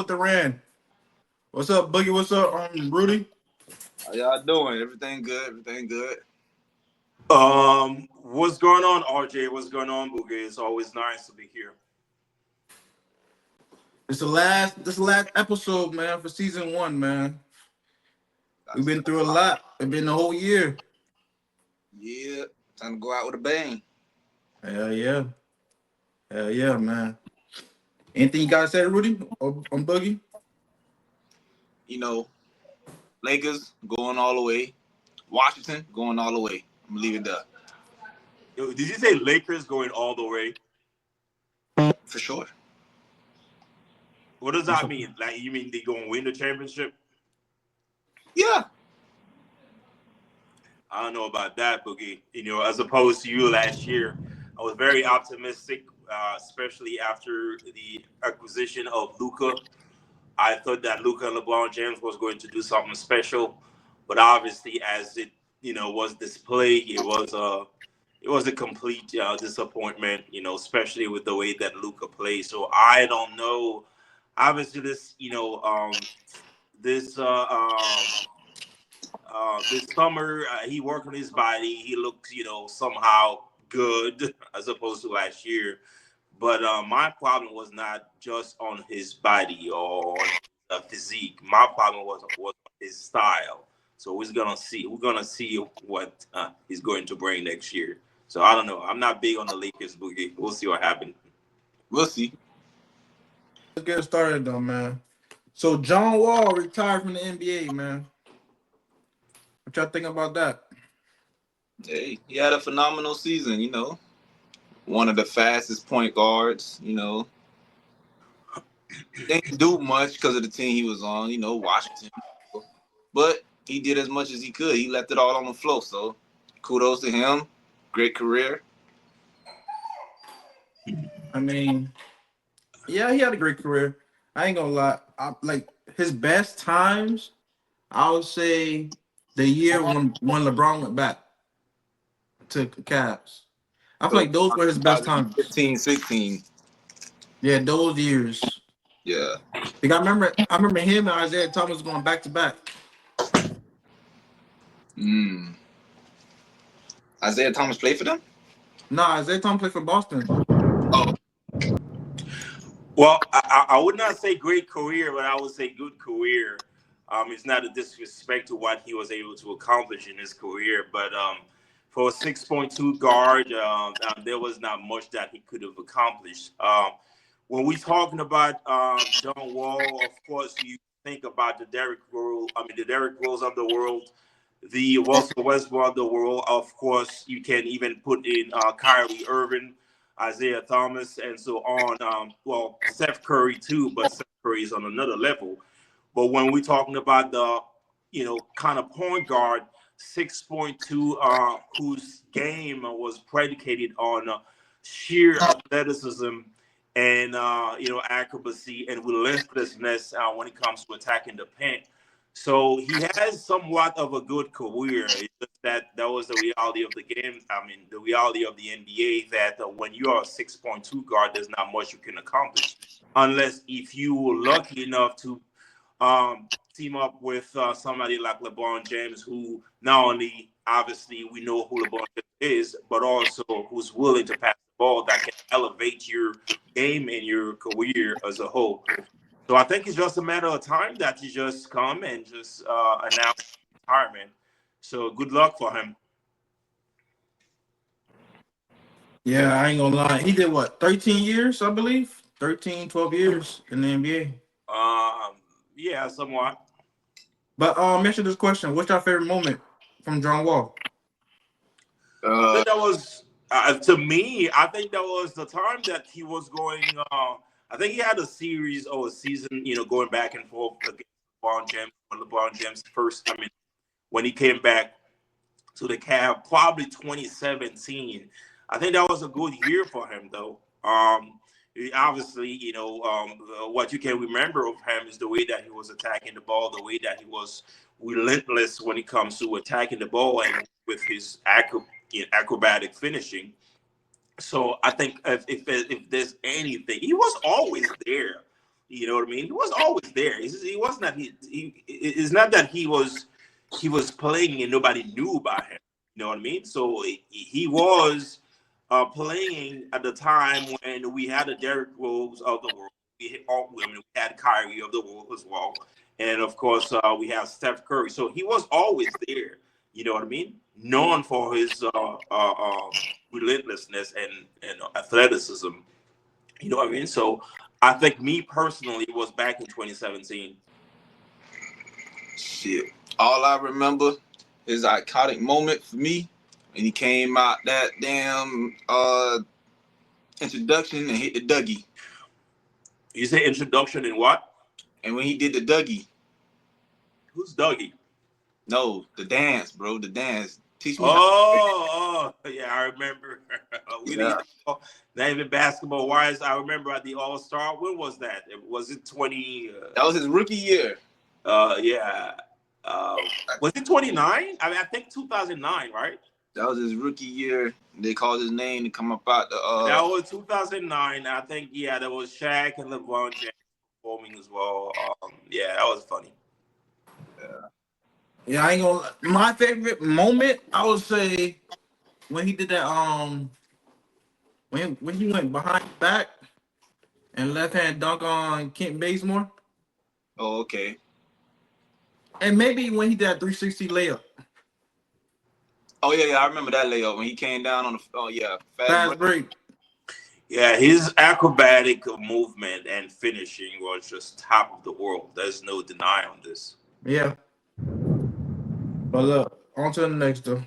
with the Rand. What's up, Boogie? What's up, Rudy? How y'all doing? Everything good? Everything good? What's going on, RJ? What's going on, Boogie? It's always nice to be here. This is the last episode, man, for season one, man. We've been through a lot. It's been the whole year. Yeah, time to go out with a bang. Hell yeah. Hell yeah, man. Anything you gotta say, Rudy? On Boogie? You know, Lakers going all the way. Washington going all the way. I'm gonna leave it there. Yo, did you say Lakers going all the way? For sure. What does that mean? Like, you mean they going to win the championship? Yeah. I don't know about that, Boogie. As opposed to you last year, I was very optimistic, especially after the acquisition of Luka. I thought that Luka and LeBron James was going to do something special, but obviously, as it was displayed, it was a complete disappointment. Especially with the way that Luka plays. So I don't know. Obviously, this this summer he worked on his body. He looks, somehow good as opposed to last year. But my problem was not just on his body or on physique. My problem was on his style. So we're gonna see what he's going to bring next year. So I don't know. I'm not big on the Lakers, Boogie. We'll see what happens. We'll see. Let's get started though, man. So John Wall retired from the NBA, man. What y'all think about that? Hey, he had a phenomenal season, One of the fastest point guards, Didn't do much because of the team he was on, Washington. But he did as much as he could. He left it all on the floor. So kudos to him. Great career. I mean, yeah, he had a great career. I ain't gonna lie. Like his best times, I would say the year when LeBron went back to Cavs. I feel So like those were his best times. 15, 16. Yeah, those years. Yeah. Like I remember him and Isaiah Thomas going back to back. Isaiah Thomas played for them? No, Isaiah Thomas played for Boston. Oh. Well, I would not say great career, but I would say good career. It's not a disrespect to what he was able to accomplish in his career, but for a 6.2 guard, there was not much that he could have accomplished. When we're talking about John Wall, of course, you think about the Derrick Rose of the world, the Russell Westbrook of the world. Of course, you can even put in Kyrie Irving, Isaiah Thomas, and so on. Steph Curry too, but Steph Curry is on another level. But when we're talking about the, kind of point guard, 6.2, whose game was predicated on sheer athleticism and accuracy and relentlessness when it comes to attacking the paint. So he has somewhat of a good career. It's just that was the reality of the game. I mean, the reality of the NBA that when you are a 6.2 guard, there's not much you can accomplish unless if you were lucky enough to team up with somebody like LeBron James, who not only obviously we know who LeBron James is, but also who's willing to pass the ball that can elevate your game and your career as a whole. So I think it's just a matter of time that he just come and just announce retirement. So good luck for him. Yeah, I ain't gonna lie. He did what, 13 years, I believe? 13, 12 years in the NBA. Yeah, somewhat. But mention this question. What's your favorite moment from John Wall? I think that was to me. I think that was the time that he was going. I think he had a series or a season, going back and forth against LeBron James. When LeBron James first, when he came back to the Cavs, probably 2017. I think that was a good year for him, though. Obviously, what you can remember of him is the way that he was attacking the ball, the way that he was relentless when it comes to attacking the ball, and with his acrobatic finishing. So I think if there's anything, he was always there. You know what I mean? He was always there. He was not. It's not that he was playing and nobody knew about him. You know what I mean? So he was playing at the time when we had the Derrick Rose of the world. We had Kyrie of the world as well, and of course we have Steph Curry. So he was always there. You know what I mean? Known for his relentlessness and athleticism. You know what I mean? So I think me personally was back in 2017. Shit. All I remember is iconic moment for me when he came out that damn introduction and hit the Dougie. You say introduction in what? And when he did the Dougie. Who's Dougie? No, the dance, bro. The dance. Teach me Oh, yeah, I remember. We Yeah. didn't know, not even basketball wise. I remember at the All Star. When was that? Was it 20? That was his rookie year. Yeah. Was it 29? I mean, I think 2009, right? That was his rookie year. They called his name to come up out the. That was 2009. I think, yeah, there was Shaq and LeBron James performing as well. Yeah, that was funny. Yeah, I ain't gonna. My favorite moment, I would say, when he did that. When he went behind his back and left hand dunk on Kent Bazemore, Oh, okay. and maybe when he did that 360 layup, Oh yeah, I remember that layup when he came down on the. Oh yeah, fast break. Yeah, his acrobatic movement and finishing was just top of the world. There's no deny on this. Yeah. But look, on to the next though.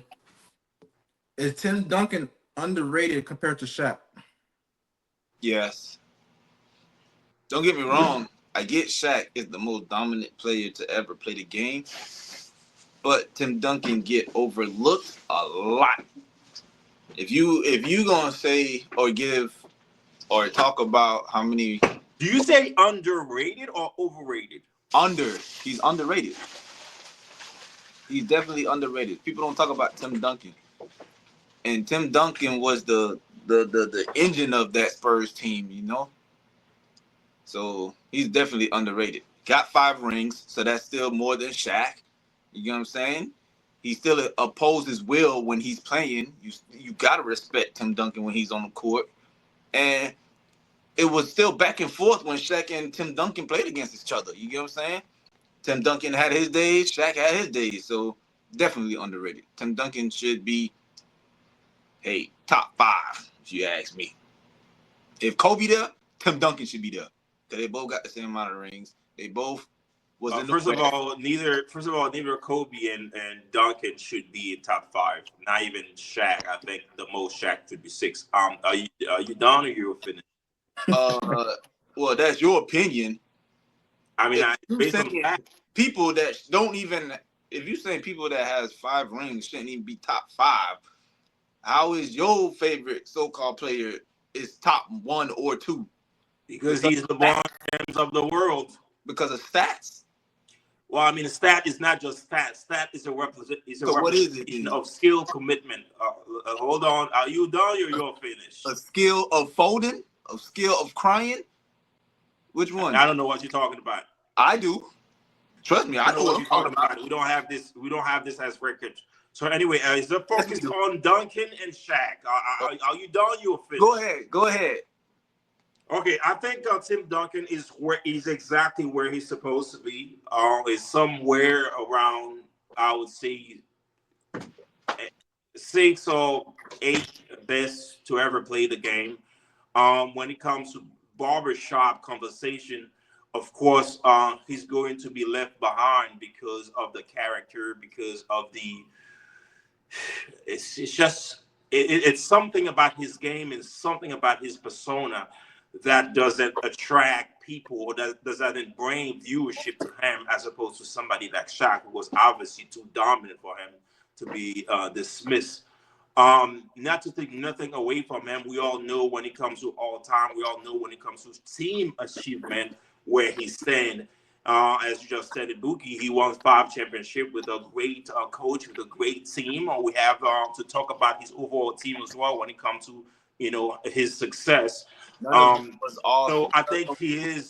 Is Tim Duncan underrated compared to Shaq? Yes. Don't get me wrong. I get Shaq is the most dominant player to ever play the game, but Tim Duncan get overlooked a lot. If you gonna say or give or talk about how many Do you say underrated or overrated? he's underrated. He's definitely underrated. People don't talk about Tim Duncan, and Tim Duncan was the engine of that Spurs team. You know. So he's definitely underrated. Got 5 rings, so that's still more than Shaq. You know what I'm saying? He still opposes will when he's playing. You gotta respect Tim Duncan when he's on the court. And it was still back and forth when Shaq and Tim Duncan played against each other. You get what I'm saying? Tim Duncan had his days, Shaq had his days. So definitely underrated. Tim Duncan should be, hey, top 5, if you ask me. If Kobe there, Tim Duncan should be there. Because they both got the same amount of rings. They both was in the First of all, neither Kobe and Duncan should be in top 5. Not even Shaq. I think the most Shaq should be 6. Are you done or you finished? Well, that's your opinion. I mean, based on fact, people that don't even, if you say people that has 5 rings shouldn't even be top 5, how is your favorite so-called player is top 1 or 2? Because he's LeBron James of the world. Because of stats. Well, I mean, a stat is not just stat. Stat is a representation what is it, of skill, commitment. Hold on. Are you done or you're finished? A skill of folding? A skill of crying? Which one? I don't know what you're talking about. I do. Trust me, I know what you're talking about. We don't have this as record. So anyway, is the focus on Duncan and Shaq? Are you done? You're finished. Go ahead. Okay, I think Tim Duncan is exactly where he's supposed to be. Is somewhere around, I would say, 6 or 8 best to ever play the game. When it comes to barbershop conversation, of course, he's going to be left behind because of the character, because of the. It's something about his game and something about his persona that doesn't attract people or that doesn't bring viewership to him, as opposed to somebody like Shaq, who was obviously too dominant for him to be dismissed. Not to take nothing away from him. We all know when it comes to all time, we all know when it comes to team achievement, where he stands. As you just said, Ibuki, he won 5 championships with a great coach, with a great team. We have to talk about his overall team as well when it comes to his success. So I think he is.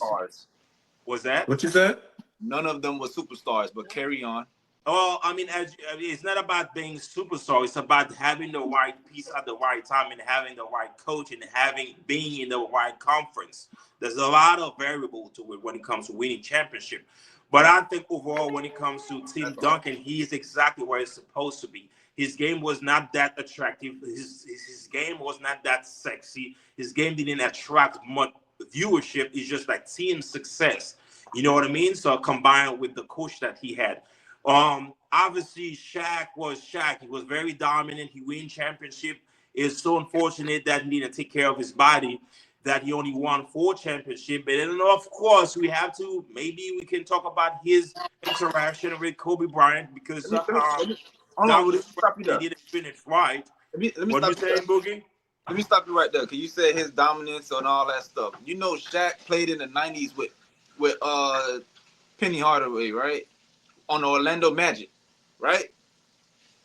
Was that? What you said? None of them were superstars, but carry on. Oh, it's not about being superstar. It's about having the right piece at the right time and having the right coach and being in the right conference. There's a lot of variable to it when it comes to winning championship. But I think overall, when it comes to Tim Duncan, he is exactly where he's supposed to be. His game was not that attractive. His game was not that sexy. His game didn't attract much viewership. It's just like team success. You know what I mean? So combined with the coach that he had. Obviously Shaq was Shaq. He was very dominant. He won championship. It's so unfortunate that he didn't take care of his body, that he only won 4 championships. But then, of course, maybe we can talk about his interaction with Kobe Bryant because Hold on, Rudy. Stop you he there. didn't finish right. Let me What stop you saying, Boogie? Let me stop you right there, because you said his dominance and all that stuff. You know, Shaq played in the 90s with Penny Hardaway, right? On the Orlando Magic, right?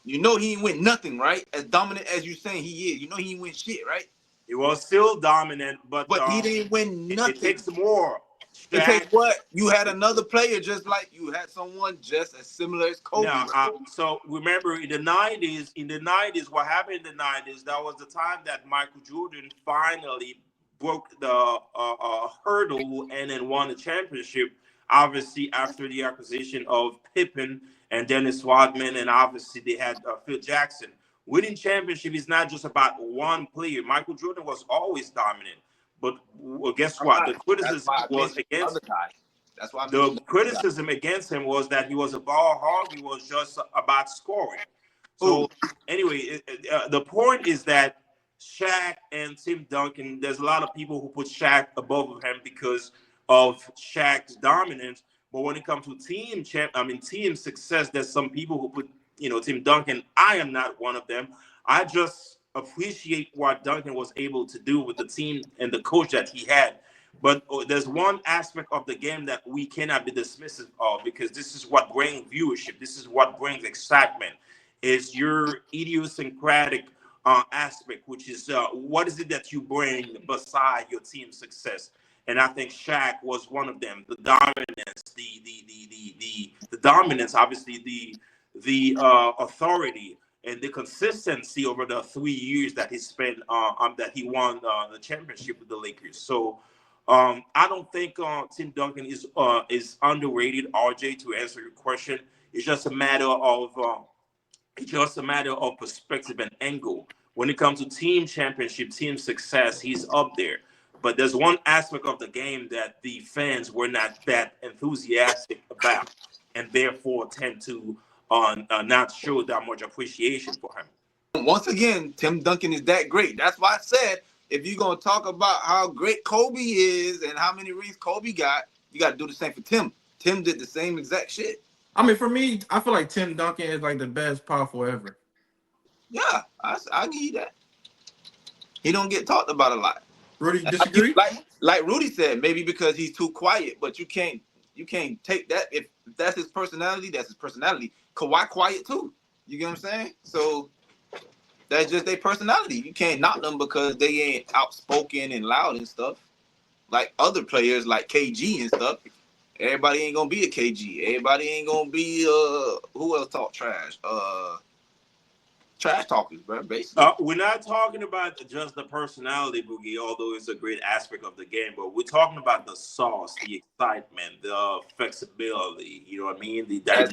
You know he ain't win nothing, right? As dominant as you saying he is. You know he ain't win shit, right? He was still dominant, but he didn't win nothing. It takes more. It takes what? You had another player just like you had someone just as similar as Kobe. No, so remember in the 90s, what happened in the 90s, that was the time that Michael Jordan finally broke the hurdle and then won the championship. Obviously, after the acquisition of Pippen and Dennis Rodman, and obviously they had Phil Jackson. Winning championship is not just about one player. Michael Jordan was always dominant. But guess what? The criticism was against the criticism against him was that he was a ball hog. He was just about scoring. So anyway, the point is that Shaq and Tim Duncan, there's a lot of people who put Shaq above him because of Shaq's dominance. But when it comes to team success, there's some people who put, Tim Duncan. I am not one of them. I just appreciate what Duncan was able to do with the team and the coach that he had. But there's one aspect of the game that we cannot be dismissive of, because this is what brings viewership. This is what brings excitement. Is your idiosyncratic aspect, which is what is it that you bring beside your team success? And I think Shaq was one of them. The dominance, the dominance, obviously the authority and the consistency over the 3 years that he spent that he won the championship with the Lakers. So I don't think Tim Duncan is underrated, RJ. To answer your question, it's just a matter of perspective and angle. When it comes to team championship, team success, he's up there. But there's one aspect of the game that the fans were not that enthusiastic about, and therefore tend to not show that much appreciation for him. Once again, Tim Duncan is that great. That's why I said, if you're going to talk about how great Kobe is and how many rings Kobe got, you got to do the same for Tim. Tim did the same exact shit. I mean, for me, I feel like Tim Duncan is like the best power forward ever. Yeah, I give you that. He don't get talked about a lot. Rudy, disagree? Like Rudy said, maybe because he's too quiet, but you can't take that. If that's his personality, that's his personality. Kawhi quiet too. You get what I'm saying? So that's just their personality. You can't knock them because they ain't outspoken and loud and stuff. Like other players like KG and stuff. Everybody ain't gonna be a KG. Everybody ain't gonna be who else talk trash? Trash talkers, bro. Basically, we're not talking about just the personality, Boogie, although it's a great aspect of the game. But we're talking about the sauce, the excitement, the flexibility. You know what I mean? That's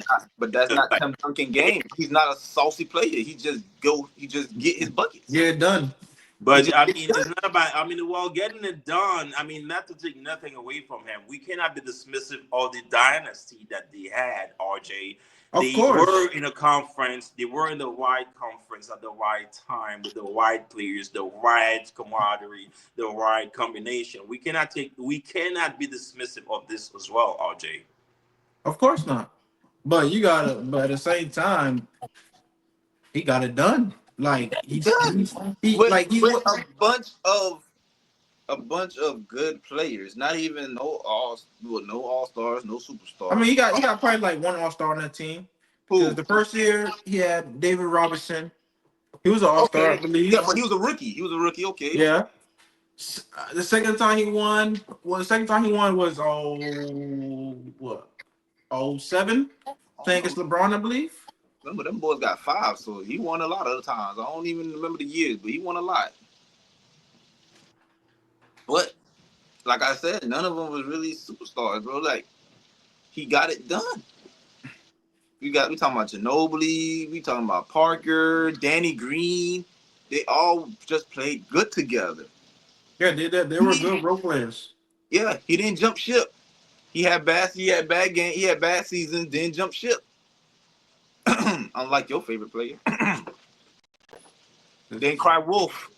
not Tim Duncan game. He's not a saucy player. He just get his buckets. Yeah, done. But I mean, it's not about. I mean, while getting it done, I mean, not to take nothing away from him, we cannot be dismissive of the dynasty that they had, RJ. They were in a conference. They were in the right conference at the right time with the right players, the right camaraderie, the right combination. We cannot be dismissive of this as well, RJ. Of course not. But but at the same time, he got it done. Like with a bunch of good players. Not even no all stars, no superstars. I mean, he got probably like one all-star on that team. Because the first year he had David Robinson. He was an all-star, I believe. Yeah, but he was a rookie. Okay. Yeah. The second time he won, well, the second time he won was what? 07? I don't Playing know. against LeBron, I believe. Remember, them boys got 5, so he won a lot of the times. I don't even remember the years, but he won a lot. But like I said, none of them was really superstars, bro. Like he got it done. We talking about Ginobili, we talking about Parker, Danny Green. They all just played good together. Yeah, they were good role players. Yeah, he didn't jump ship. He had bad game, he had bad seasons, didn't jump ship. Unlike your favorite player. Didn't cry wolf.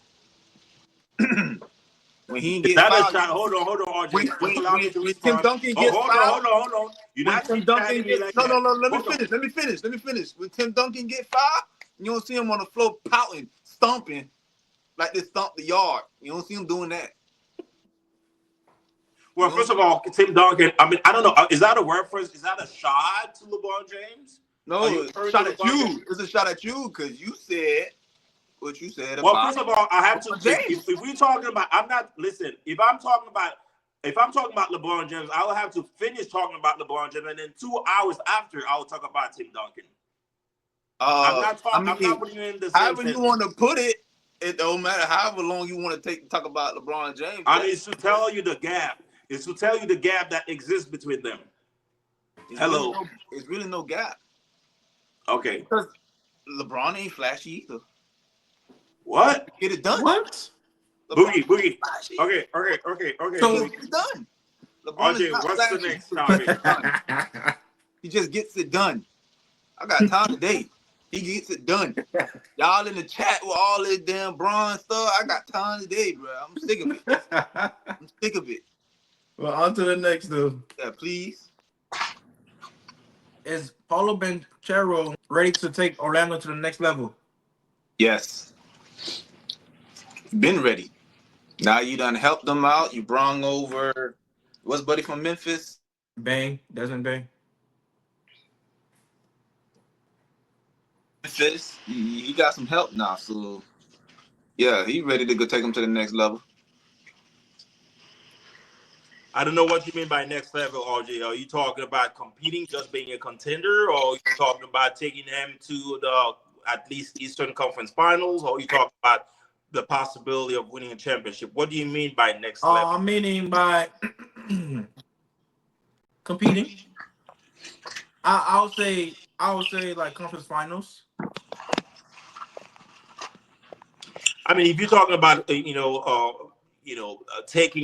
When he Is get that a fouled, shot? Hold on, RJ. Just allow me to when Tim respond. Duncan gets Hold fouled, on, hold on. You're when not Tim chit Duncan chatting me gets like no, that. let me Hold on. finish. When Tim Duncan get fouled, you don't see him on the floor pouting, stomping like they stomp the yard. You don't see him doing that. Well, first of all, Tim Duncan, I mean, I don't know. Is that a reference? Is that a shot to LeBron James? Are No, you referring to shot at LeBron you. James? It's a shot at you because you said what you said Well, about first of all, I have to. LeBron James. If we're talking about, I'm not. Listen, if I'm talking about LeBron James, I will have to finish talking about LeBron James, and then 2 hours after, I will talk about Tim Duncan. I'm not talking. I'm not putting you in the same However you sentence. want to put it, it don't matter. However long you want to take to talk about LeBron James. I mean, it's to tell you the gap. It's to tell you the gap that exists between them. Hello. It's really no gap. Okay. Because LeBron ain't flashy either. What? Get it done. What? Boogie. Flashy. Okay. So, Get it done. LeBron is RJ, not what's the flashy. next topic? He just gets it done. I got time today. He gets it done. Y'all in the chat with all this damn Bron stuff. I got time today, bro. I'm sick of it. Well, on to the next, though. Yeah, please. Is Paulo Banchero ready to take Orlando to the next level? Yes. Been ready. Now you done helped them out. You brung over what's buddy from Memphis? Bang, doesn't bang. Memphis. He got some help now. So yeah, he ready to go take him to the next level. I don't know what you mean by next level, RJ. Are you talking about competing, just being a contender, or are you talking about taking them to the at least Eastern Conference Finals, or are you talking about the possibility of winning a championship? What do you mean by next level? I'm meaning by competing. I would say like conference finals. I mean, if you're talking about taking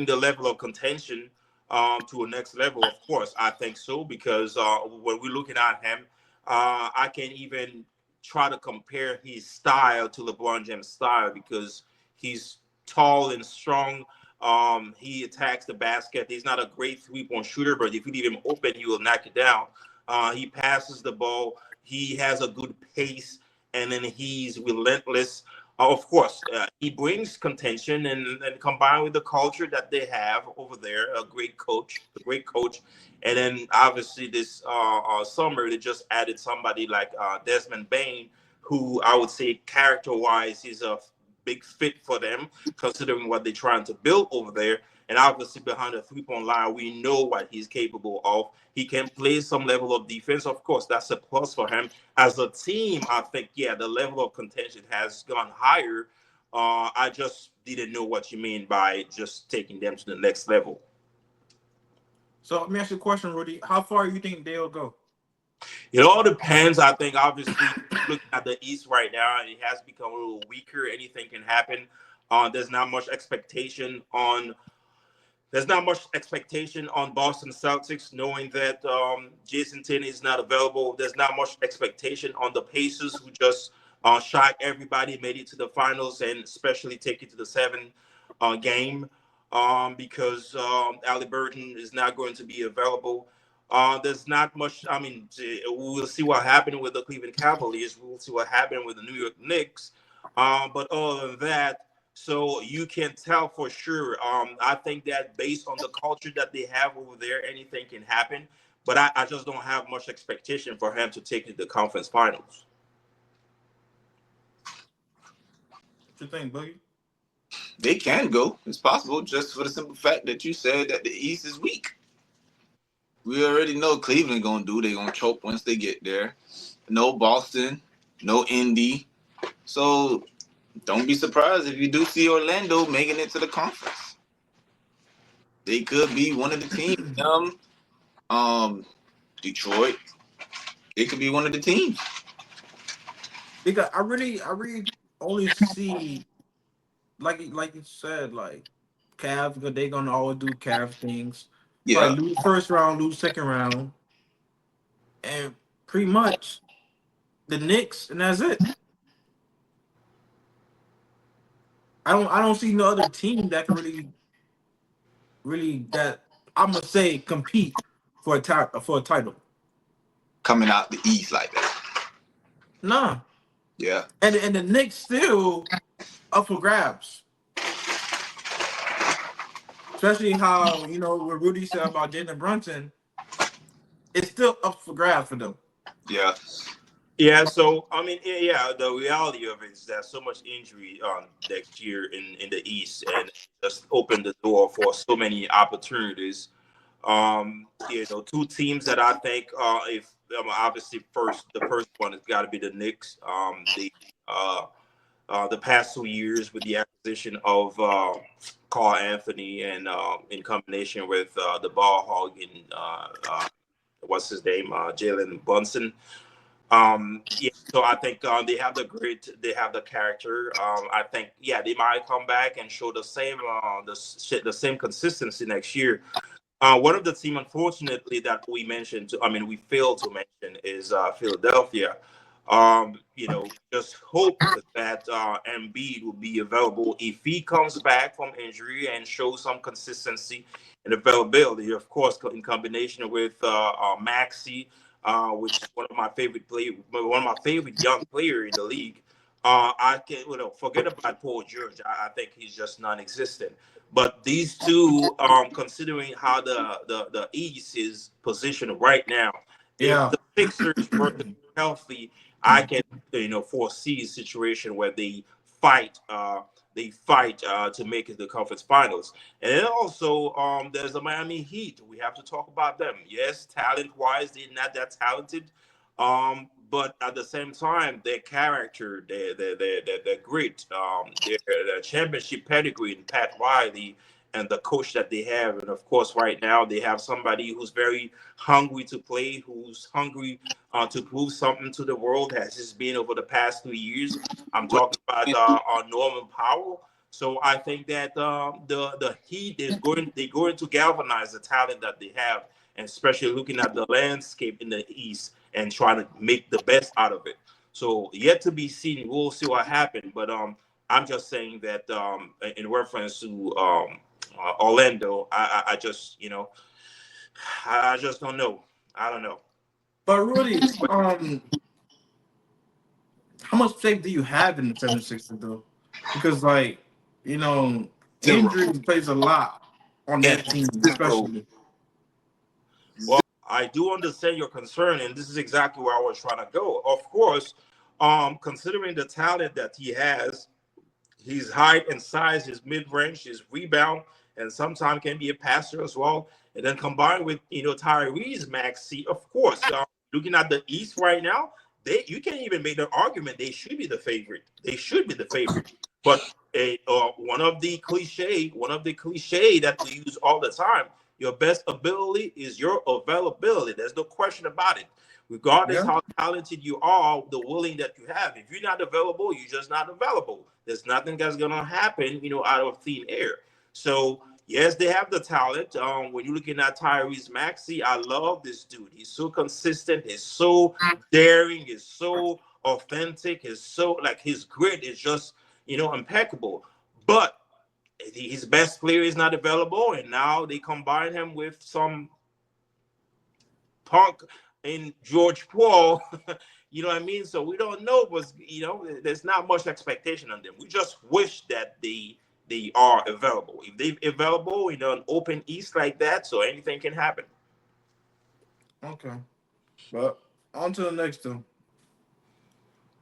the level of contention to a next level, of course, I think so because when we're looking at him, I can even try to compare his style to LeBron James' style because he's tall and strong. He attacks the basket. He's not a great three-point shooter, but if you leave him open, he will knock it down. He passes the ball. He has a good pace, and then he's relentless. Of course, he brings contention and combined with the culture that they have over there, a great coach. And then obviously this summer they just added somebody like Desmond Bain, who I would say character-wise is a big fit for them, considering what they're trying to build over there. And obviously behind the three-point line, we know what he's capable of. He can play some level of defense. Of course, that's a plus for him. As a team, I think, yeah, the level of contention has gone higher. I just didn't know what you mean by just taking them to the next level. So let me ask you a question, Rudy. How far do you think they'll go? It all depends. I think, obviously, looking at the East right now, it has become a little weaker. Anything can happen. There's not much expectation on Boston Celtics, knowing that Jason Tatum is not available. There's not much expectation on the Pacers, who just shocked everybody, made it to the finals, and especially take it to the seventh game because Halliburton is not going to be available. There's not much. I mean, we'll see what happened with the Cleveland Cavaliers. We'll see what happened with the New York Knicks. But other than that, so you can tell for sure. I think that based on the culture that they have over there, anything can happen. But I just don't have much expectation for him to take it to the conference finals. What you think, Boogie? They can go. It's possible, just for the simple fact that you said that the East is weak. We already know Cleveland gonna do. They gonna choke once they get there. No Boston, no Indy. So don't be surprised if you do see Orlando making it to the conference. They could be one of the teams. Um, Detroit. They could be one of the teams. Because I really only see like you said, like Cavs, because they gonna always do Cavs things. Yeah, Probably lose first round, lose second round, and pretty much the Knicks, and that's it. I don't see no other team that can really that I'm gonna say compete for a title. coming out the East like that. Nah, Yeah, and the Knicks still up for grabs. Especially how what Rudy said about Jalen Brunson, it's still up for grabs for them. yeah. Yeah, so I mean, yeah, the reality of it is that so much injury next year in the East, and just opened the door for so many opportunities. Two teams that I think, if obviously the first one has got to be the Knicks. The past 2 years with the acquisition of Carl Anthony, and in combination with the ball hog and what's his name, Jalen Brunson. Yeah, so I think they have the grit, they have the character. I think, yeah, they might come back and show the same consistency next year. One of the team, unfortunately, that we mentioned, I mean, we failed to mention is Philadelphia. Just hope that Embiid will be available if he comes back from injury and shows some consistency and availability. Of course, in combination with Maxi, which is one of my favorite young player in the league. I can, forget about Paul George. I think he's just non-existent. But these two, considering how the East is positioned right now, if Yeah, the Sixers were to be healthy, I can foresee a situation where fight. They fight to make it the conference finals. And then also, there's the Miami Heat. We have to talk about them. Yes, talent-wise, they're not that talented. But at the same time, their character, their grit, their championship pedigree in Pat Riley and the coach that they have. And of course, right now, they have somebody who's very hungry to play, who's hungry to prove something to the world, has just been over the past 3 years. I'm What talking about Norman Powell. So I think that the Heat is going to galvanize the talent that they have, and especially looking at the landscape in the East and trying to make the best out of it. So yet to be seen. We'll see what happens. But I'm just saying that in reference to Orlando, I just I just don't know. I don't know. but Rudy, how much faith do you have in the 76ers though? Because you know, zero? injury plays a lot on And that team, zero. especially. Well, I do understand your concern, and this is exactly where I was trying to go. Of course, considering the talent that he has, his height and size, his mid-range, his rebound, and sometimes can be a passer as well. And then combined with Tyree's Maxi, of course. Looking at the East right now, you can't even make the argument they should be the favorite. They should be the favorite. But one of the cliche that we use all the time, your best ability is your availability. There's no question about it. Regardless Yeah, how talented you are, the willing that you have. If you're not available, you're just not available. There's nothing that's gonna happen, out of thin air. So yes, they have the talent. When you're looking at Tyrese Maxey, I love this dude. He's so consistent. He's so daring. He's so authentic. He's so like his grit is just impeccable. But his best player is not available, and now they combine him with some punk in George Paul. You know what I mean? So we don't know, but there's not much expectation on them. We just wish that they are available. If they're available, an open East like that, so anything can happen. okay. But on to the next one.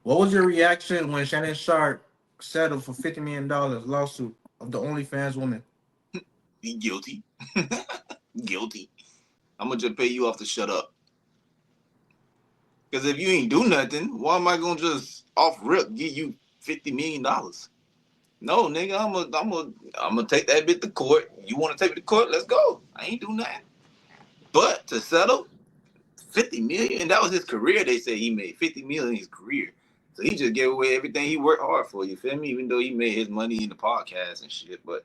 What was your reaction when Shannon Sharpe settled for $50 million lawsuit? of the OnlyFans woman. He guilty. Guilty. I'm gonna just pay you off to shut up. Because if you ain't do nothing, why am I gonna just off rip give you $50 million? No, nigga, I'm gonna take that bit to court. You want to take it to court? Let's go. I ain't doing that. But to settle 50 million, and that was his career. They say he made 50 million in his career. So he just gave away everything he worked hard for. You feel me? Even though he made his money in the podcast and shit, but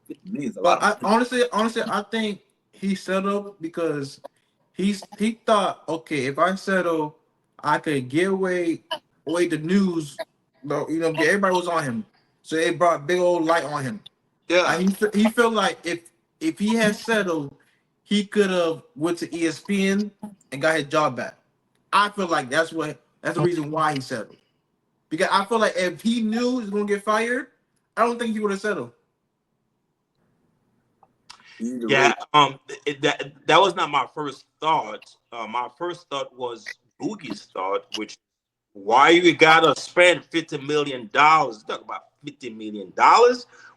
50 million is a But lot I of money. honestly, I think he settled because he thought, okay, if I settle, I could give away the news. But get everybody was on him, so it brought big old light on him. Yeah, He felt like if he had settled, he could have went to ESPN and got his job back. I feel like that's the reason why he settled. Because I feel like if he knew he was gonna get fired, I don't think he would have settled. he's the Yeah, rate. that was not my first thought. My first thought was Boogie's thought, which why you gotta spend $50 million? Talk about $50 million.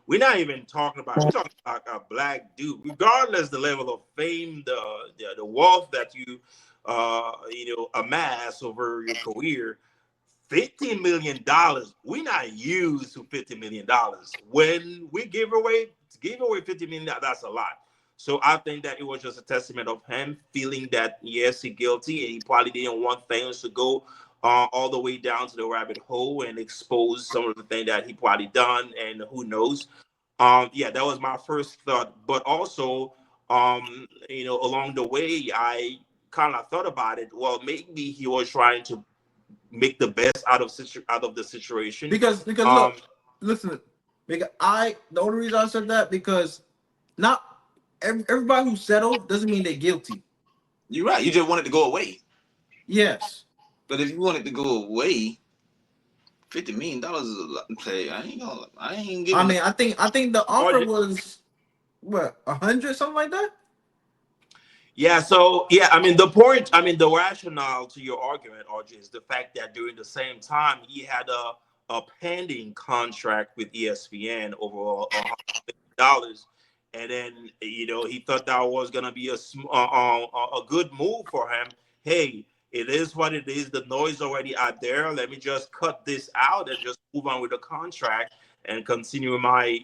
We're not even talking about. We're talking about a black dude, regardless the level of fame, the wealth that you amass over your career. $50 million. We're not used to $50 million. When we give away $50 million, that's a lot. So I think that it was just a testament of him feeling that yes, he's guilty, and he probably didn't want things to go all the way down to the rabbit hole and expose some of the things that he probably done, and who knows. Yeah, that was my first thought. But also, along the way, I kind of thought about it. Well, maybe he was trying to make the best out of the situation. Because Um, look, listen, because the only reason I said that because not everybody who settled doesn't mean they're guilty. You're right. You just want it to go away. Yes, But if you want it to go away, $50 is a lot. Play. I ain't I giving. mean I think the offer RJ, was what 100 something like that. yeah, so yeah, I mean the point, I mean the rationale to your argument, RJ, is the fact that during the same time he had a pending contract with ESPN over $100 million, and then he thought that was gonna be a good move for him. Hey, it is what it is. The noise already out there. Let me just cut this out and just move on with the contract and continue my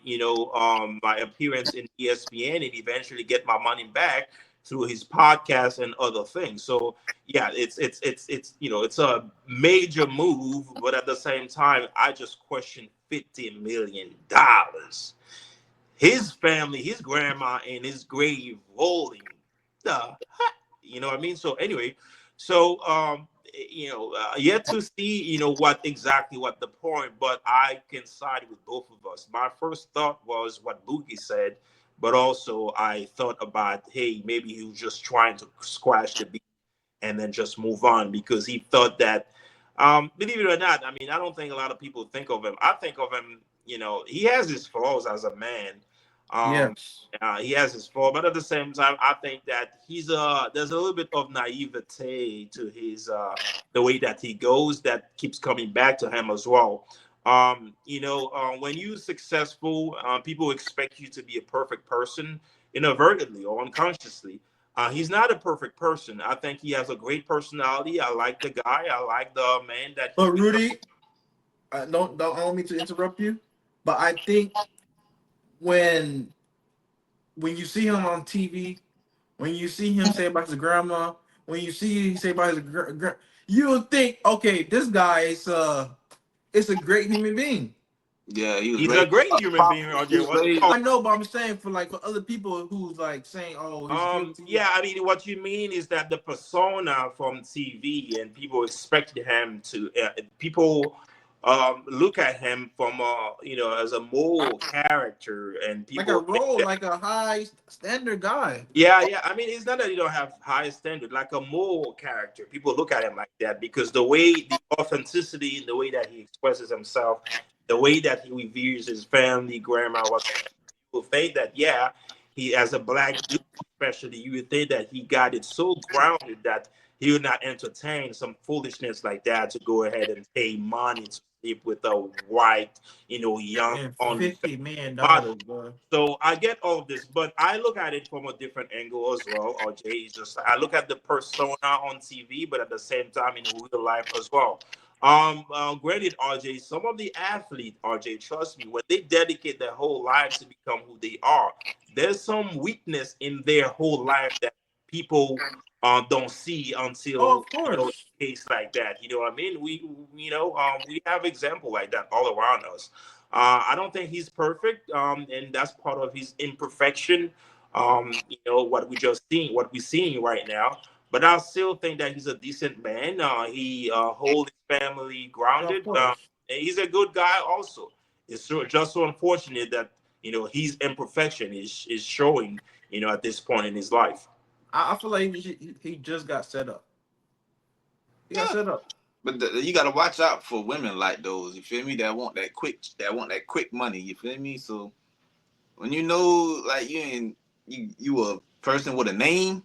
appearance in ESPN and eventually get my money back through his podcast and other things. So yeah, it's a major move, but at the same time, I just question $50 million. His family, his grandma in his grave rolling. The you know what I mean? So anyway, so yet to see what the point, but I can side with both of us. My first thought was what Boogie said, but also I thought about, hey, maybe he was just trying to squash the beat and then just move on because he thought that, believe it or not, I mean, I don't think a lot of people think of him. I think of him, he has his flaws as a man. Um, Yes, he has his flaws, but at the same time, I think that there's a little bit of naivete to his the way that he goes that keeps coming back to him as well. When you're successful, people expect you to be a perfect person inadvertently or unconsciously. He's not a perfect person. I think he has a great personality. I like the guy. I like the man that he but became. Rudy, don't allow me to interrupt you, but I think when when you see him on TV, when you see him say about his grandma, when you see he say about his you'll think, okay, this guy is a great human being. Yeah, he was He's a raised. great human being, He RJ. was What are you raised. talking? I know, but I'm saying for other people who's like saying, oh, he's guilty. Yeah, I mean, what you mean is that the persona from TV and people expect him to, people look at him from, as a moral character, and Like a people think role, that, like a high standard guy. yeah, yeah. I mean, it's not that he don't have high standard, like a moral character. People look at him like that because the authenticity, the way that he expresses himself, the way that he reviews his family, grandma, what people think that, yeah, he as a black dude, especially, you would think that he got it so grounded that he would not entertain some foolishness like that to go ahead and pay money to relationship with a white, young And unfed $50 million, model. bro. So I get all of this, but I look at it from a different angle as well. RJ is just I look at the persona on TV, but at the same time in real life as well. Granted, RJ, some of the athletes, RJ, trust me, when they dedicate their whole life to become who they are, there's some weakness in their whole life that people don't see Oh, until of course. a case like that. You know what I mean? We have example like that all around us. I don't think he's perfect, and that's part of his imperfection. What we're seeing right now. But I still think that he's a decent man. He holds his family Yeah, of grounded. course. And he's a good guy also. Just so unfortunate that his imperfection is showing at this point in his life. I feel like he just got set up. He got Yeah, set up. but you gotta watch out for women like those. You feel me? That want that quick money. You feel me? So when you know, like you a person with a name,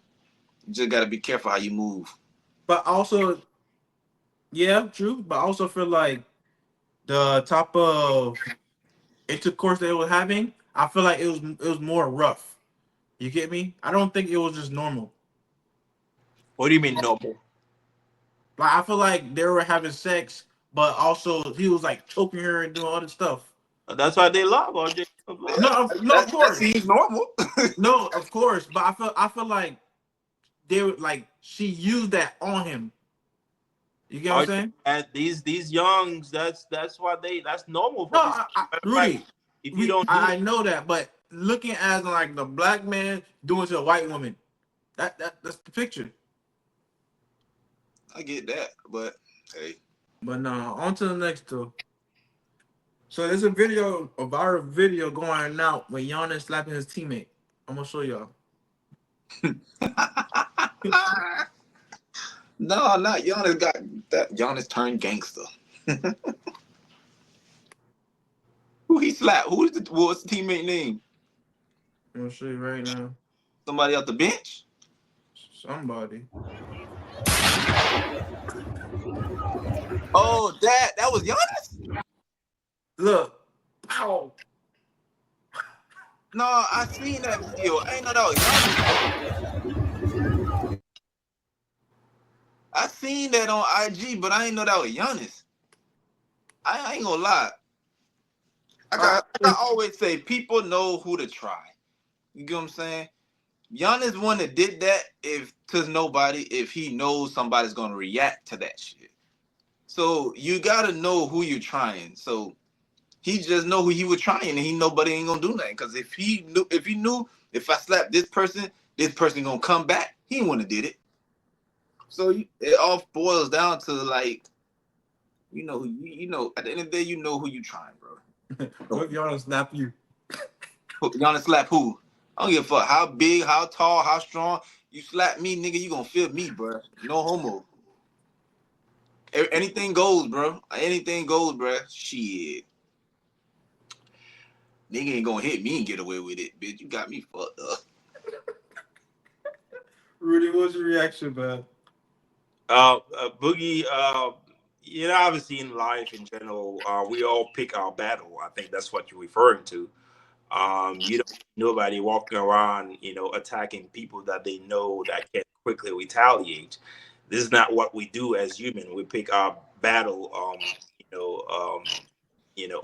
you just gotta be careful how you move. But also, yeah, true. But I also feel like the type of intercourse they were having, I feel like it was more rough. You get me? I don't think it was just normal. What do you mean normal? Like I feel like they were having sex, but also he was like choking her and doing other stuff. That's why they love RJ. Yeah, No, of that course, seems normal. no, of course. But I feel like they were like she used that on him. You get what I'm RJ, saying? and these youngs, that's normal No, for these. Matter of fact, Rudy, if you don't do I know that, but looking as like the black man doing to a white woman, that's the picture. I get that, but hey, But no, on to the next two. So there's a viral video going out with Giannis slapping his teammate. I'm gonna show y'all. no, not Giannis got that. Giannis turned gangster. Who he slapped? What's the teammate name? I'm gonna show you right now. Somebody off the bench? Somebody. Oh, that was Giannis? Look. Pow. No, I seen that video. I ain't know that was Giannis, bro. I seen that on IG, but I ain't know that was Giannis. I ain't gonna lie. I always say people know who to try. You get what I'm saying? Giannis one that did that if to nobody if he knows somebody's gonna react to that shit. So you gotta know who you're trying. So he just know who he was trying, and he nobody ain't gonna do nothing. Cause if he knew if I slap this person gonna come back, he wouldn't have did it. So it all boils down to like at the end of the day you know who you trying, bro. What if Giannis snap you? Giannis slap who? I don't give a fuck how big, how tall, how strong. You slap me, nigga, you gonna feel me, bro. No homo. Anything goes, bro. Anything goes, bro. Shit. Nigga ain't gonna hit me and get away with it, bitch. You got me fucked up. Rudy, what's your reaction, man? Boogie, obviously in life in general, we all pick our battle. I think that's what you're referring to. You don't nobody walking around, attacking people that they know that can quickly retaliate. This is not what we do as human. We pick our battle,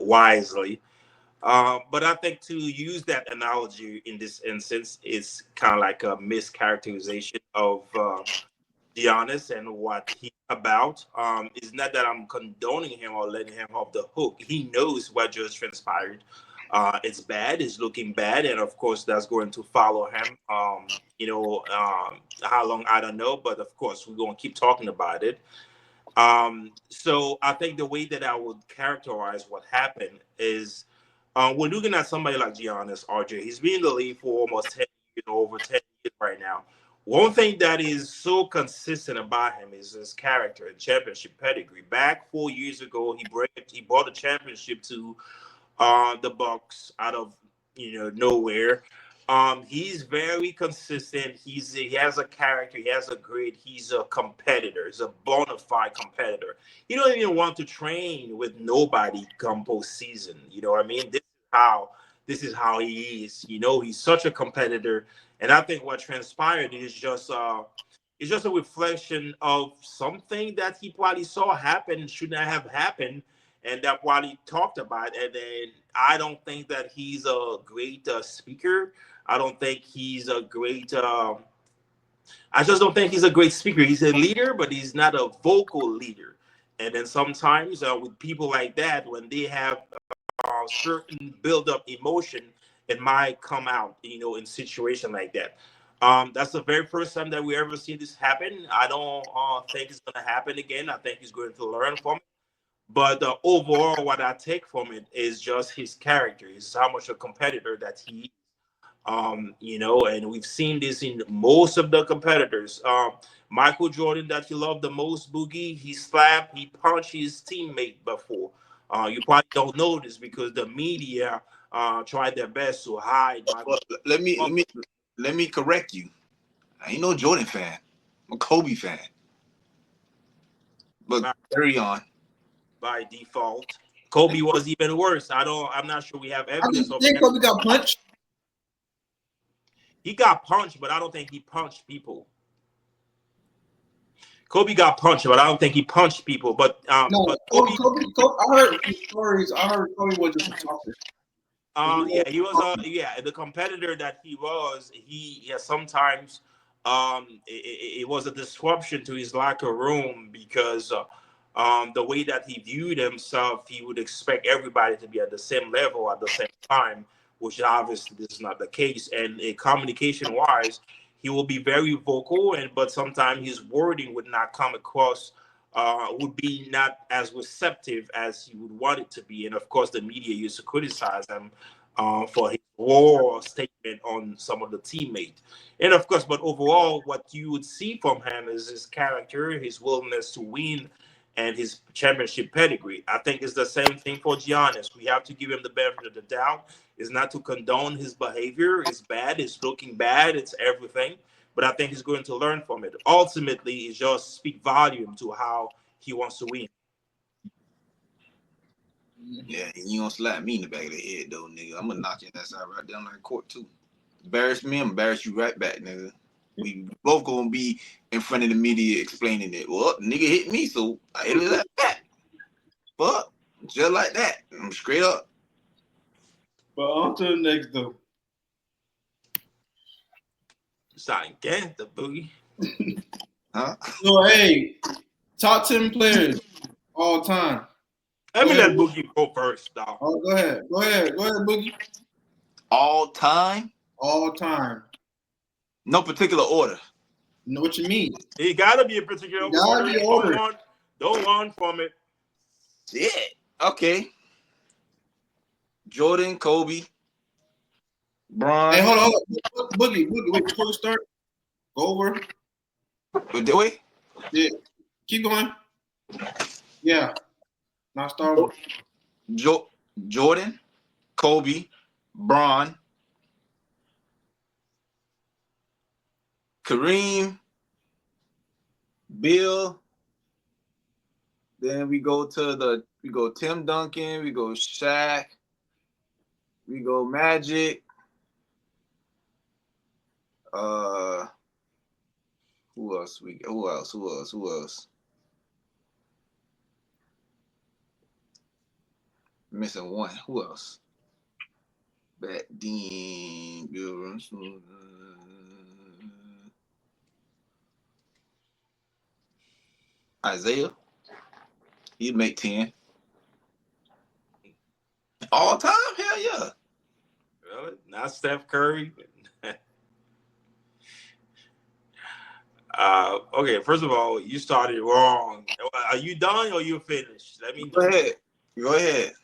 wisely. But I think to use that analogy in this instance is kind of like a mischaracterization of Giannis and what he's about. It's not that I'm condoning him or letting him off the hook. He knows what just transpired. It's bad. It's looking bad, and of course, that's going to follow him. How long I don't know, but of course, we're going to keep talking about it. So I think the way that I would characterize what happened is we're looking at somebody like Giannis, RJ. He's been in the league for almost 10 years, over 10 years right now. One thing that is so consistent about him is his character and championship pedigree. Back 4 years ago, he brought the championship to the Bucks out of nowhere. He's very consistent. He has a character. He has a grit. He's a competitor. He's a bona fide competitor. He don't even want to train with nobody come postseason. You know what I mean? This is how he is. You know, he's such a competitor, and I think what transpired is just a reflection of something that he probably saw happen should not have happened, and that what he talked about. And then I don't think that he's a great speaker. I don't think he's a great. I just don't think he's a great speaker. He's a leader, but he's not a vocal leader. And then sometimes with people like that, when they have certain build-up emotion, it might come out, in situation like that. That's the very first time that we ever see this happen. I don't think it's going to happen again. I think he's going to learn from it. But overall, what I take from it is just his character. Is how much a competitor that he is. And we've seen this in most of the competitors. Michael Jordan, that you love the most, Boogie, he punched his teammate before. You probably don't know this because the media tried their best to hide Michael. Well, let me correct you. I ain't no Jordan fan. I'm a Kobe fan. But carry on. By default, Kobe was even worse. I'm not sure we have evidence of think Kobe got punched. He got punched, but I don't think he punched people. Kobe got punched, but I don't think he punched people. But Kobe, I heard stories. I heard Kobe was just a talker. He was the competitor that he was. Sometimes it was a disruption to his locker room because the way that he viewed himself, he would expect everybody to be at the same level at the same time, which obviously is not the case. And communication wise, he will be very vocal, but sometimes his wording would not come across, would be not as receptive as he would want it to be. And of course, the media used to criticize him for his raw statement on some of the teammates. And of course, but overall, what you would see from him is his character, his willingness to win, and his championship pedigree. I think it's the same thing for Giannis. We have to give him the benefit of the doubt. It's not to condone his behavior. It's bad. It's looking bad. It's everything. But I think he's going to learn from it. Ultimately, it just speak volume to how he wants to win. Yeah, you gonna slap me in the back of the head though, nigga. I'm gonna knock your ass out right down that court too. Embarrass me, I'm embarrass you right back, nigga. We both gonna be in front of the media explaining it. Well, nigga hit me, so I hit it like that. But just like that, I'm straight up. But on to the next though. Starting again, the Boogie. Huh? So hey, top 10 players all time. Let me let Boogie go first, dog. Oh, go ahead, Boogie. All time? All time. No particular order. You know what you mean? It gotta be a particular order. Don't run from it. Shit. Okay. Jordan, Kobe, Bron. Hey, hold on. Boogie, wait, before we start, go over. Wait. Yeah. Keep going. Yeah. Now start over. Jordan, Kobe, Bron, Kareem, Bill. Then we go Tim Duncan, we go Shaq, we go Magic. Who else? Missing one. Who else? Back Dean, Bill Russell. Isaiah. He'd make 10. All time? Hell yeah. Really? Not Steph Curry. Okay, first of all, you started wrong. Are you done or you finished? Let me know. Go ahead.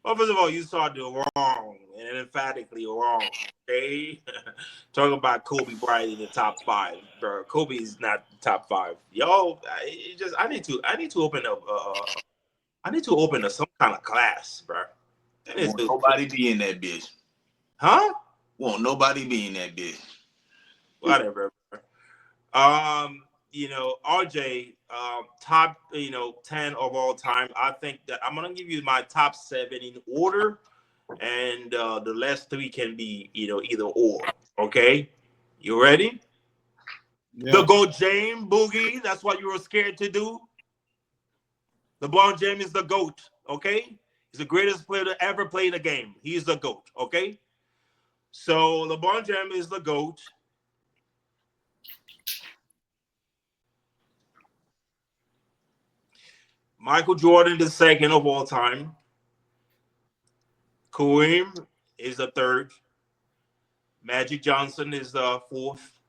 Well, first of all, you started wrong and emphatically wrong. Okay, talking about Kobe Bryant in the top 5, bro. Kobe is not top 5. Yo, I need to open up. I need to open up some kind of class, bro. Nobody be in that bitch. Huh? Won't nobody be in that bitch. Whatever. RJ, top 10 of all time. I think that I'm gonna give you my top 7 in order, and the last 3 can be either or. Okay, you ready? Yeah. The GOAT James Boogie. That's what you were scared to do. LeBron James is the GOAT. Okay, he's the greatest player to ever play the game. He's the GOAT. Okay, so LeBron James is the GOAT. Michael Jordan the second of all time. Kareem is the third. Magic Johnson is the fourth.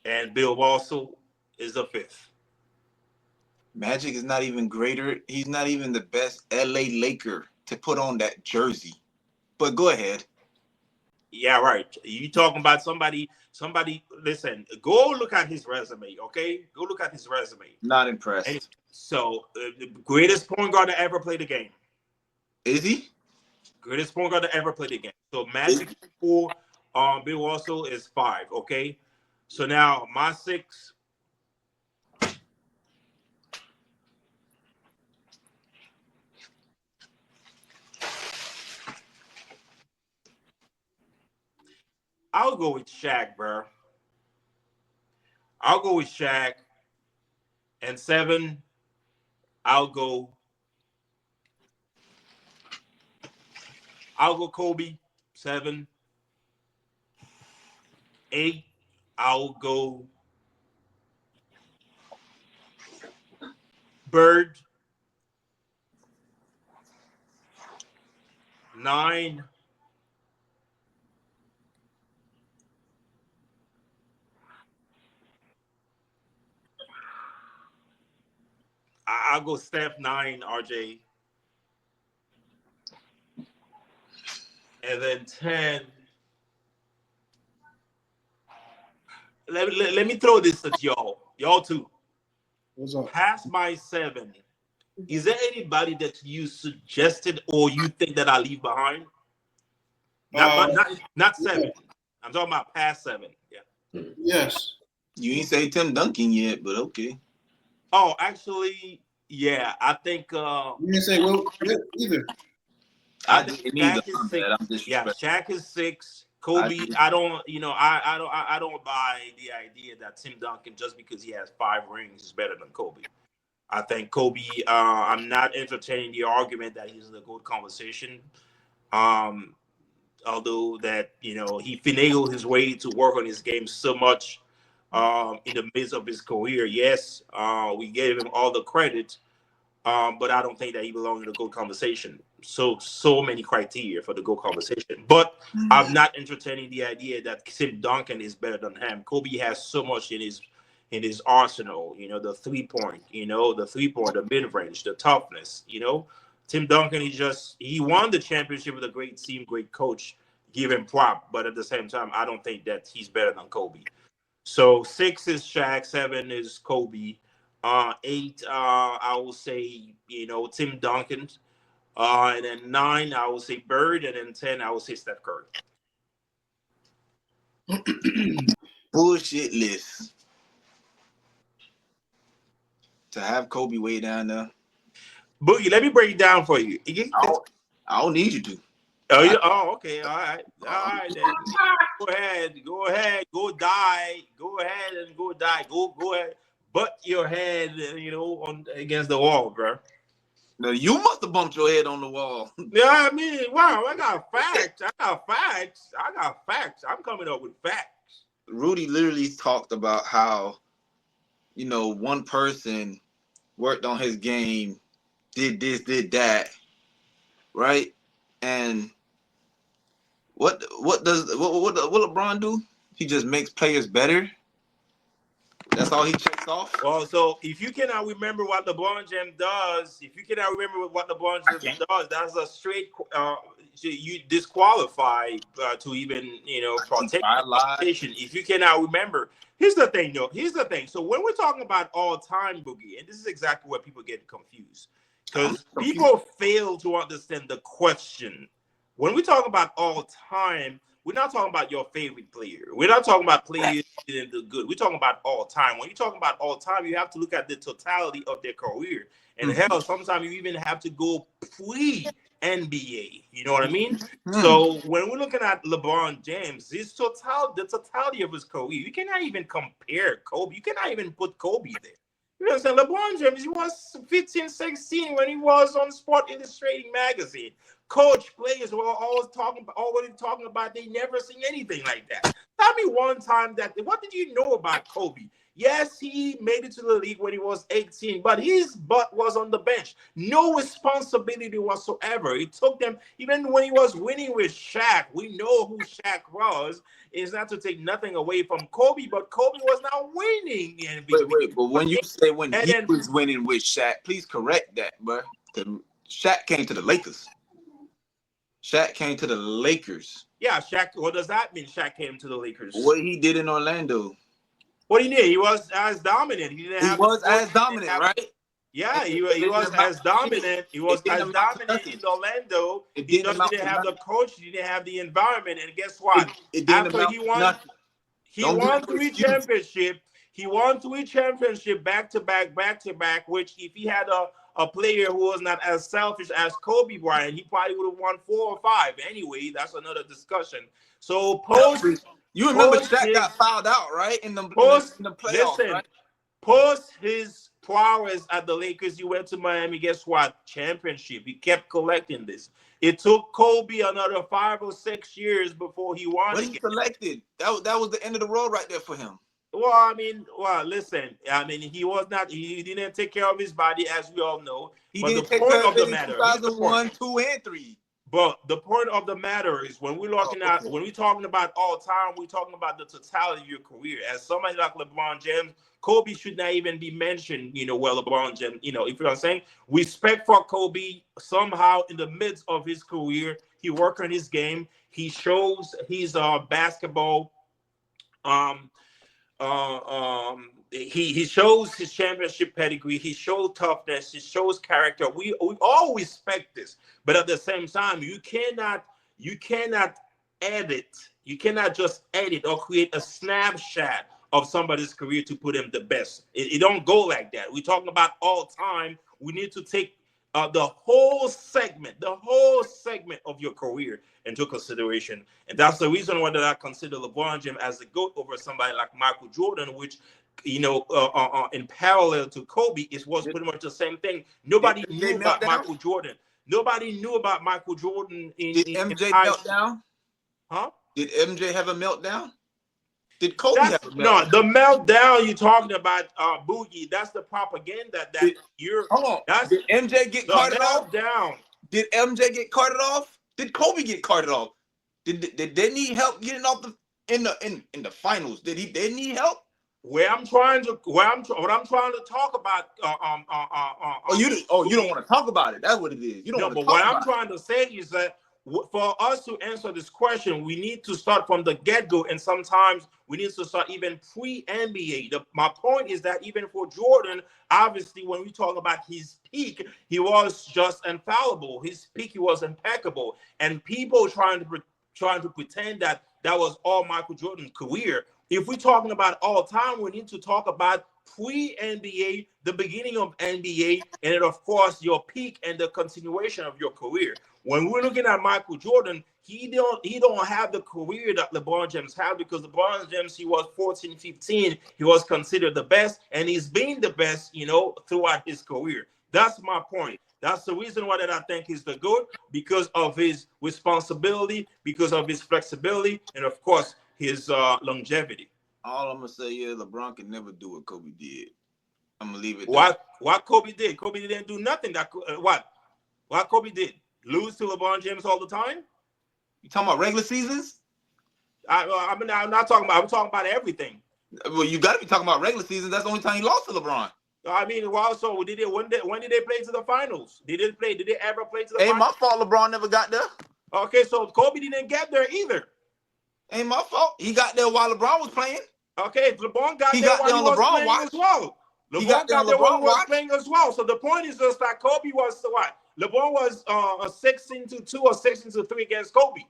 And Bill Russell is the fifth. Magic is not even greater. He's not even the best LA Laker to put on that jersey. But go ahead. Yeah, right. You talking about somebody, listen, go look at his resume, okay? Go look at his resume. Not impressed. And so, the greatest point guard to ever play the game. Is he? Greatest point guard to ever play the game. So, Magic 4, Bill Russell is 5, okay? So, now, my 6. I'll go with Shaq, bro. I'll go with Shaq. And 7, I'll go Kobe. 7. 8, I'll go Bird. 9, I'll go Steph. 9, RJ. And then 10. Let me throw this at y'all too. What's up? Past my 7. Is there anybody that you suggested or you think that I leave behind? Not 7. Yeah. I'm talking about past 7. Yeah. Yes. You ain't say Tim Duncan yet, but okay. Oh, actually, yeah. I think. You didn't say either. I think Shaq is 6. Yeah, Shaq is 6. Kobe, I don't buy the idea that Tim Duncan, just because he has 5 rings, is better than Kobe. I think Kobe. I'm not entertaining the argument that he's in the GOAT conversation. Although that he finagled his way to work on his game so much in the midst of his career. Yes, we gave him all the credit, but I don't think that he belongs in the GOAT conversation. So many criteria for the GOAT conversation. But I'm not entertaining the idea that Tim Duncan is better than him. Kobe has so much in his arsenal. The 3-point, the mid-range, the toughness. Tim Duncan, he won the championship with a great team, great coach. Give him prop, but at the same time, I don't think that he's better than Kobe. So 6 is Shaq, 7 is Kobe, 8 I will say Tim Duncan, and then 9 I will say Bird, and then 10 I will say Steph Curry. Bullshit list. To have Kobe way down there. Boogie, let me break it down for you. I don't need you to. Oh, okay. All right. Then. Go ahead. Go die. Go ahead and go die. Go ahead. Butt your head, on against the wall, bro. No, you must have bumped your head on the wall. Yeah, I mean, wow. I got facts. I'm coming up with facts. Rudy literally talked about how, one person worked on his game, did this, did that, right? And what LeBron do? He just makes players better. That's all he checks off. Well, so if you cannot remember what LeBron James does, that's a straight you disqualify to even partake in the conversation. If you cannot remember, here's the thing. So when we're talking about all time, Boogie, and this is exactly where people get confused, because people fail to understand the question. When we talk about all time, we're not talking about your favorite player. We're not talking about players who didn't do good. We're talking about all time. When you're talking about all time, you have to look at the totality of their career. And hell, sometimes you even have to go pre-NBA. You know what I mean? So when we're looking at LeBron James, the totality of his career, you cannot even compare Kobe. You cannot even put Kobe there. You know what I'm saying? LeBron James, he was 15, 16 when he was on Sport Illustrated magazine. Coach, players were always already talking about they never seen anything like that. Tell me one time what did you know about Kobe? Yes, he made it to the league when he was 18, but his butt was on the bench. No responsibility whatsoever. It took them, even when he was winning with Shaq, we know who Shaq was. It's not to take nothing away from Kobe, but Kobe was not winning MVP. Wait, but when you say when And he then, was winning with Shaq, please correct that, bro. Shaq came to the Lakers. Shaq came to the Lakers. yeah, Shaq, what does that mean? Shaq came to the Lakers. What he did in Orlando. What he did, he was as dominant. He was as dominant, right? Yeah, he was as dominant. He was as dominant in Orlando. He just didn't have the coach. He didn't have the environment. And guess what? After he won 3 championships. He won 3 championships back to back. Which if he had a player who was not as selfish as Kobe Bryant, he probably would have won 4 or 5. Anyway, that's another discussion. So you remember Shaq got fouled out, right? In the playoffs, right? Post his prowess at the Lakers, he went to Miami. Guess what? Championship. He kept collecting this. It took Kobe another 5 or 6 years before he won. But he collected. That was the end of the road right there for him. Well, listen. He didn't take care of his body, as we all know. He didn't take care of it in 2001, 2, and 3. But the point of the matter is, when we're talking about all time, we're talking about the totality of your career. As somebody like LeBron James, Kobe should not even be mentioned. LeBron James. If you know what I'm saying, respect for Kobe. Somehow, in the midst of his career, he worked on his game. He shows his basketball. He shows his championship pedigree. He shows toughness. He shows character. We all respect this, but at the same time, you cannot edit. You cannot just edit or create a snapshot of somebody's career to put him the best. It don't go like that. We're talking about all time. We need to take the whole segment of your career into consideration. And that's the reason why that I consider LeBron James as the GOAT over somebody like Michael Jordan, which, in parallel to Kobe, it was pretty much the same thing. Nobody knew about Michael Jordan. Nobody knew about Michael Jordan. Did MJ melt down? Huh? Did MJ have a meltdown? Did Kobe have a meltdown? No, the meltdown you're talking about, Boogie, that's the propaganda hold on. Did MJ get carted off? Did MJ get carted off? Did Kobe get carted off? Did they need help getting off in the finals? Did they need help? What I'm trying to talk about. You don't want to talk about it. That's what it is. You don't want to talk about it. What I'm trying to say is that for us to answer this question, we need to start from the get-go, and sometimes we need to start even pre-NBA. My point is that even for Jordan, obviously, when we talk about his peak, he was just infallible. His peak, he was impeccable, and people trying to pretend that was all Michael Jordan's career. If we're talking about all time, we need to talk about pre-NBA, the beginning of NBA, and then, of course, your peak and the continuation of your career. When we're looking at Michael Jordan, he don't have the career that LeBron James had, because LeBron James, he was 14, 15. He was considered the best, and he's been the best, throughout his career. That's my point. That's the reason why that I think he's the GOAT, because of his responsibility, because of his flexibility, and of course, his longevity. All I'm gonna say is LeBron can never do what Kobe did. I'm gonna leave it there. What Kobe did? Kobe didn't do nothing. What Kobe did? Lose to LeBron James all the time? You talking about regular seasons? I'm not talking about. I'm talking about everything. Well, you got to be talking about regular seasons. That's the only time he lost to LeBron. I mean, so when did they play to the finals? Did they ever play to the finals? Ain't my fault LeBron never got there. Okay, so Kobe didn't get there either. Ain't my fault. He got there while LeBron was playing. Okay, LeBron got there while he was playing as well. LeBron got there while he was playing as well. So the point is just that Kobe was what? LeBron was 16-2 or 16-3 against Kobe.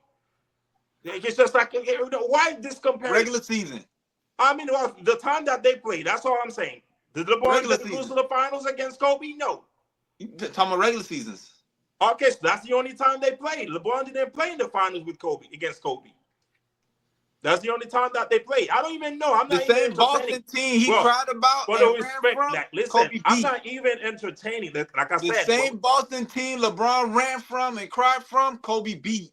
It's just like, why this comparison? Regular season. I mean, well, the time that they played, that's all I'm saying. Did LeBron Regular lose to season. the finals against Kobe? No. You talking about regular seasons? Okay, so that's the only time they played. LeBron didn't play in the finals with Kobe against Kobe. That's the only time that they played. I don't even know. I'm The not even same entertaining. Boston team he Bro, cried about for the and ran respect from, that, listen, Kobe I'm beat. not even entertaining. Like I The said, same Boston team LeBron ran from and cried from, Kobe beat.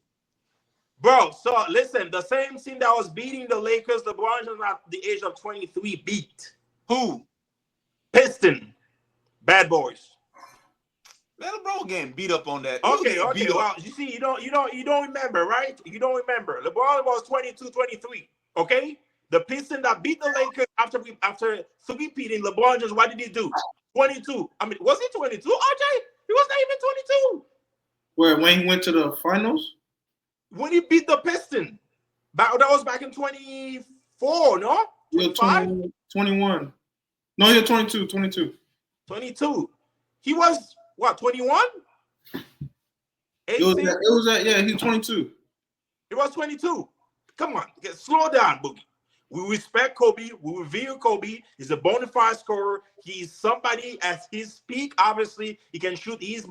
bro. So listen, the same team that was beating the Lakers, LeBron was at the age of 23 beat. Who? Piston, Bad Boys. Man, LeBron getting beat up on that. Okay. Beat up. Well, you see, you don't remember, right? You don't remember. LeBron was 22, 23. Okay, the Piston that beat the Lakers after three-peating LeBron, just what did he do? 22. I mean, was he 22? RJ, he was not even 22 Where when he went to the finals? when he beat the Piston. That was back in 24, no? 25? 21. No, you're 22. 22. He was what? 21? It was that. Yeah, he's 22. It was 22. Come on, slow down, Boogie. We respect Kobe. We revere Kobe. He's a bona fide scorer. He's somebody at his peak. Obviously, he can shoot. He has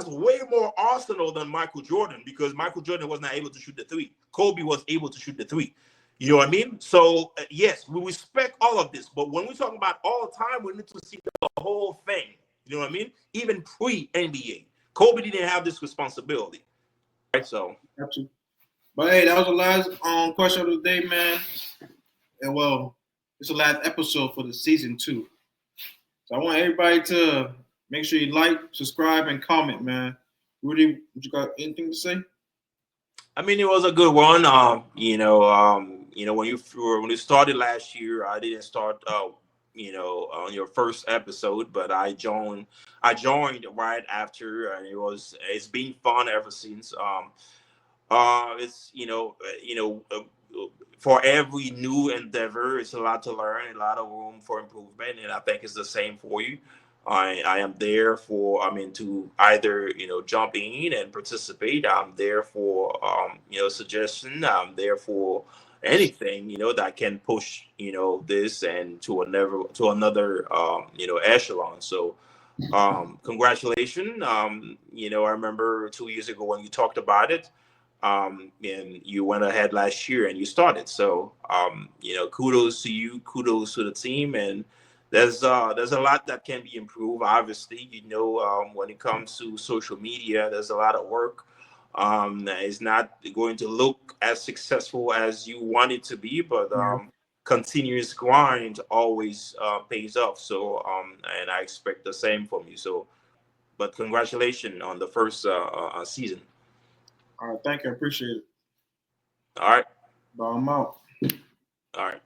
way more arsenal than Michael Jordan because Michael Jordan was not able to shoot the three. Kobe was able to shoot the three. You know what I mean? So, yes, we respect all of this. But when we talk about all time, we need to see the whole thing. You know what I mean? Even pre-NBA. Kobe didn't have this responsibility. Right? So. Absolutely. But hey, that was the last question of the day, man. And well, it's the last episode for the season 2. So I want everybody to make sure you like, subscribe, and comment, man. Rudy, you got anything to say? I mean, it was a good one. When you started last year, I didn't start. On your first episode, but I joined right after, and it's been fun ever since. It's for every new endeavor, it's a lot to learn, a lot of room for improvement, and I think it's the same for you. I am there to either jump in and participate. I'm there for suggestion. I'm there for anything that can push this and to another echelon. So congratulations. I remember 2 years ago when you talked about it, and you went ahead last year and you started. So, kudos to you, kudos to the team, and there's a lot that can be improved. Obviously, when it comes to social media, there's a lot of work. It's not going to look as successful as you want it to be, but continuous grind always pays off. So, and I expect the same from you. So, but congratulations on the first season. All right, thank you. I appreciate it. All right. But I'm out. All right.